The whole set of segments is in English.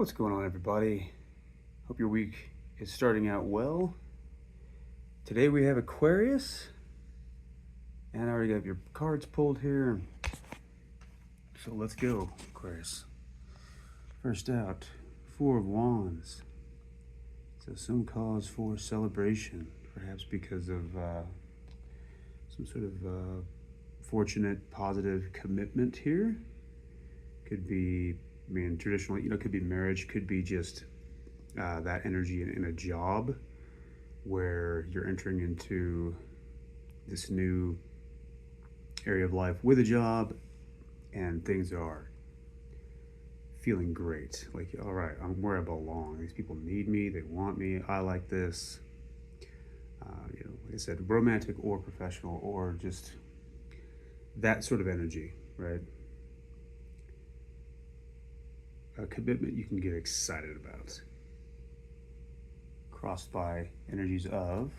What's going on, everybody? Hope your week is starting out well. Today we have Aquarius, and I already got your cards pulled here. So let's go, Aquarius. First out, Four of Wands. So some cause for celebration, perhaps because of some sort of fortunate, positive commitment here. Could be, traditionally, could be marriage, could be just that energy in a job where you're entering into this new area of life with a job and things are feeling great. Like, all right, I'm where I belong. These people need me, they want me, I like this. Like I said, romantic or professional or just that sort of energy, right? A commitment you can get excited about. Crossed by energies of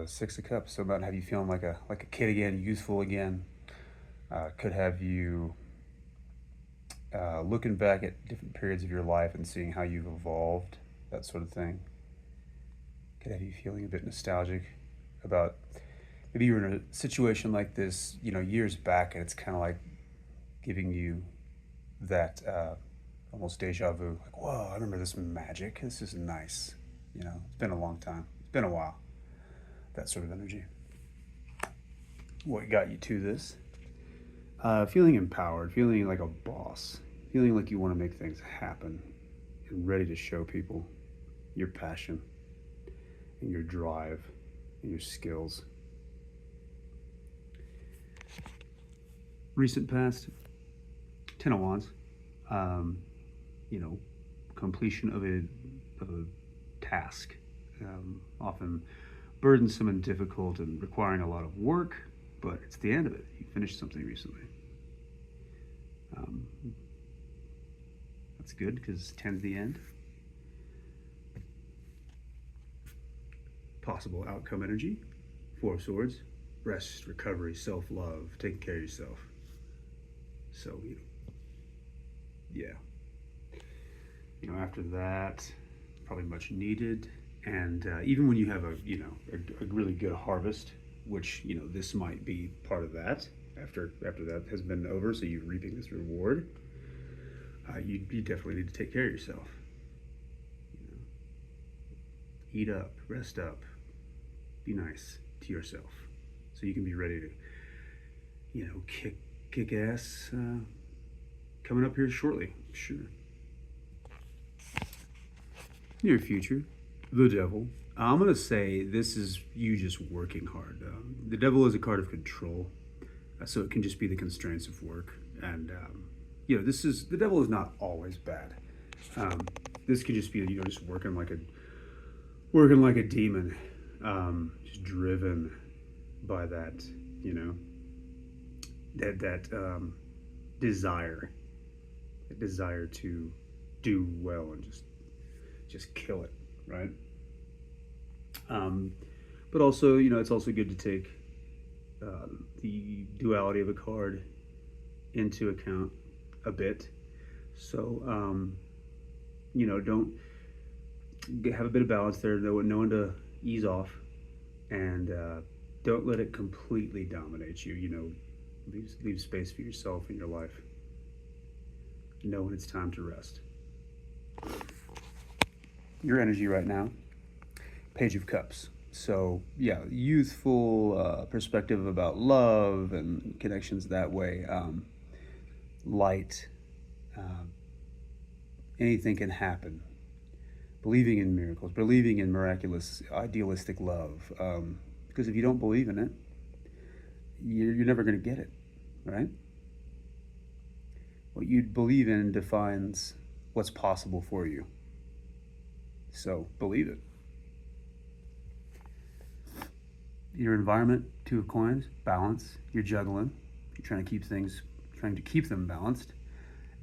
Six of Cups, so about have you feeling like a kid again, youthful again. Could have you looking back at different periods of your life and seeing how you've evolved, that sort of thing. Could have you feeling a bit nostalgic about maybe you were in a situation like this, years back, and it's kind of like giving you that almost deja vu. Like, whoa, I remember this magic. This is nice. It's been a long time. It's been a while. That sort of energy. What got you to this? Feeling empowered, feeling like a boss, feeling like you want to make things happen and ready to show people your passion and your drive and your skills. Recent past, Ten of Wands. Completion of a task, often burdensome and difficult and requiring a lot of work, but it's the end of it. You finished something recently. That's good because 10's the end. Possible outcome energy, Four of Swords, rest, recovery, self-love, taking care of yourself. So, yeah. After that, probably much needed. And even when you have a really good harvest, which, this might be part of that after that has been over, so you're reaping this reward, you definitely need to take care of yourself. Eat up, rest up, be nice to yourself so you can be ready to, kick ass coming up here shortly, sure. Near future, the Devil. I'm going to say this is you just working hard. The Devil is a card of control, so it can just be the constraints of work. And, the Devil is not always bad. This could just be, just working like a demon, just driven by that, that desire to do well and just kill it, right? But also, it's also good to take the duality of a card into account a bit. So, don't have a bit of balance there, know when to ease off, and don't let it completely dominate you. Leave space for yourself in your life. Know when it's time to rest. Your energy right now, Page of Cups. So yeah, youthful perspective about love and connections that way. Light. Anything can happen. Believing in miracles, believing in miraculous, idealistic love. Because if you don't believe in it, you're never going to get it, right? What you believe in defines what's possible for you. So believe it. Your environment, Two of Coins, balance. You're juggling. You're trying to keep them balanced,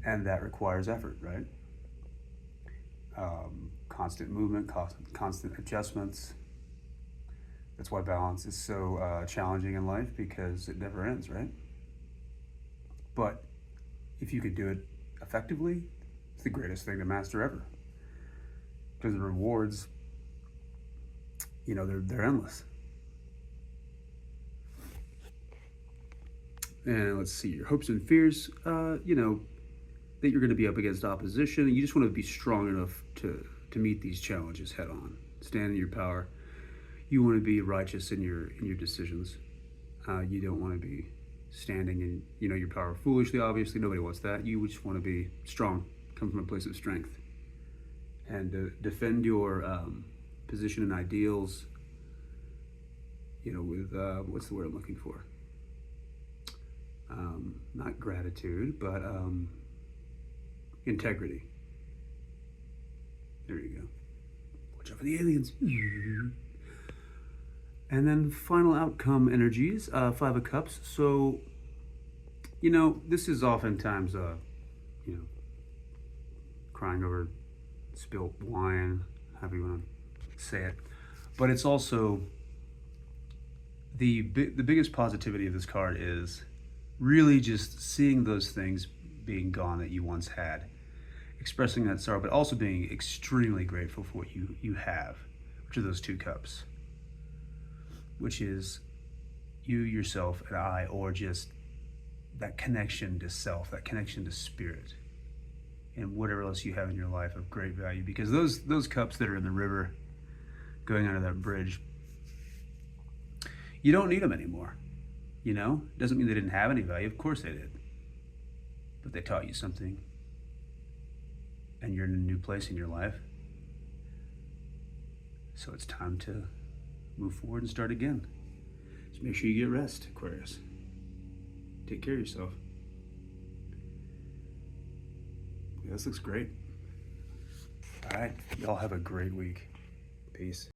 and that requires effort, right? Constant movement, constant adjustments. That's why balance is so challenging in life, because it never ends, right? But if you could do it effectively, It's the greatest thing to master ever. Because the rewards, they're endless. And let's see, your hopes and fears, that you're going to be up against opposition. You just want to be strong enough to meet these challenges head on. Stand in your power. You want to be righteous in your decisions. You don't want to be standing in your power foolishly. Obviously, nobody wants that. You just want to be strong, come from a place of strength, and defend your position and ideals. With what's the word I'm looking for? Not gratitude, but integrity. There you go. Watch out for the aliens. And then final outcome energies, 5 of Cups. So, this is oftentimes, crying over spilt wine, however you want to say it. But it's also, the biggest positivity of this card is really just seeing those things being gone that you once had, expressing that sorrow, but also being extremely grateful for what you have, which are those 2 cups, which is you, yourself, and I, or just that connection to self, that connection to spirit, and whatever else you have in your life of great value. Because those cups that are in the river going under that bridge, you don't need them anymore. Doesn't mean they didn't have any value. Of course they did. But they taught you something. And you're in a new place in your life. So it's time to move forward and start again. Just make sure you get rest, Aquarius. Take care of yourself. Yeah, this looks great. All right. Y'all have a great week. Peace.